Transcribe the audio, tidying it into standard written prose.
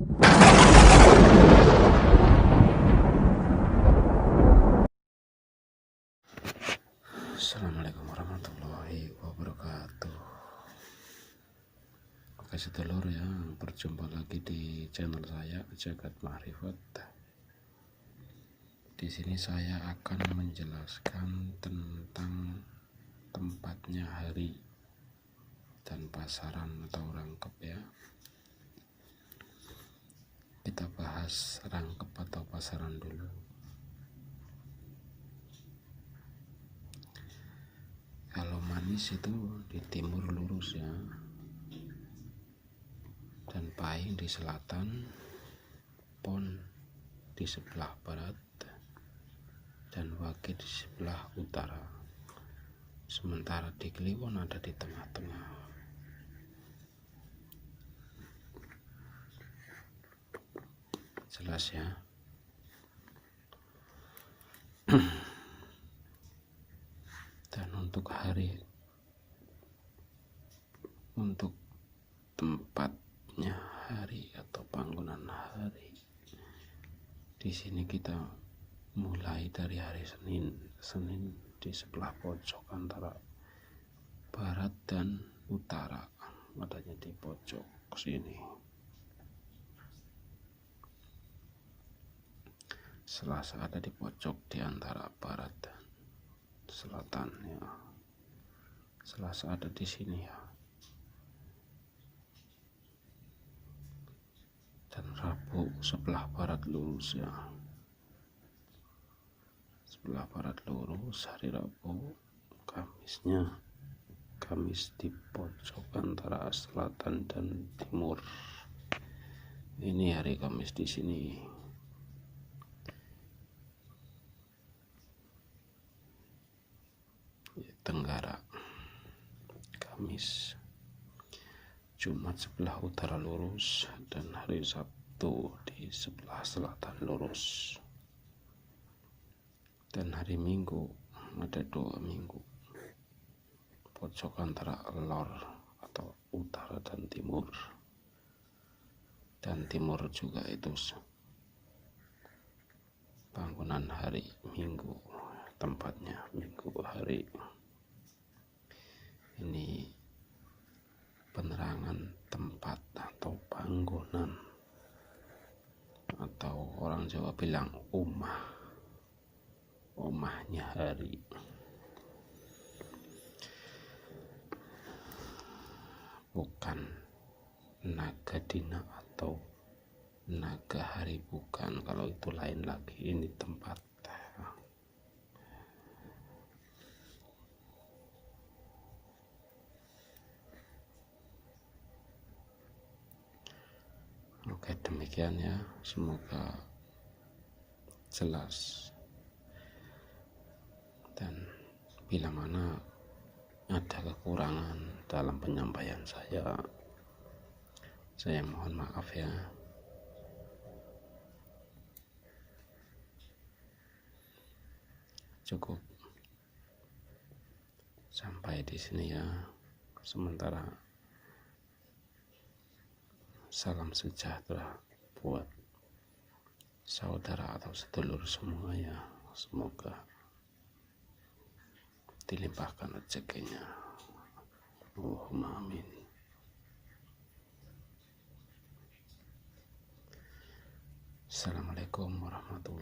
Assalamualaikum warahmatullahi wabarakatuh. Oke sedulur ya, berjumpa lagi di channel saya Jagat Makrifat. Di sini saya akan menjelaskan tentang tempatnya hari dan pasaran atau rangkep ya. Kita bahas rangkep atau pasaran dulu. Kalau Manis itu di timur lurus ya, dan Pahing di selatan, Pon di sebelah barat, dan Wage di sebelah utara. Sementara di Kliwon ada di tengah-tengah. Jelas ya. Dan untuk tempatnya hari atau bangunan hari, di sini kita mulai dari hari Senin di sebelah pojok antara barat dan utara, adanya di pojok sini. Selasa ada di pojok di antara barat dan selatan ya. Selasa ada di sini ya. Dan Rabu sebelah barat lurus ya. Sebelah barat lurus hari Rabu. Kamis di pojok antara selatan dan timur. Ini hari Kamis di sini. Tenggara. Kamis. Jumat sebelah utara lurus dan hari Sabtu di sebelah selatan lurus. Dan hari Minggu ada 2 minggu. Pojok antara lor atau utara dan timur. Dan timur juga itu bangunan hari Minggu, tempatnya Minggu hari. Ini penerangan tempat atau bangunan, atau orang Jawa bilang omahnya hari. Bukan naga dina atau naga hari, bukan. Kalau itu lain lagi, ini tempat. Oke, demikian ya, semoga jelas. Dan bila mana ada kekurangan dalam penyampaian saya mohon maaf ya. Cukup sampai di sini ya. Sementara salam sejahtera buat saudara atau sedulur semua ya. Semoga dilimpahkan rezekinya. Allahumma amin. Assalamualaikum warahmatullahi wabarakatuh.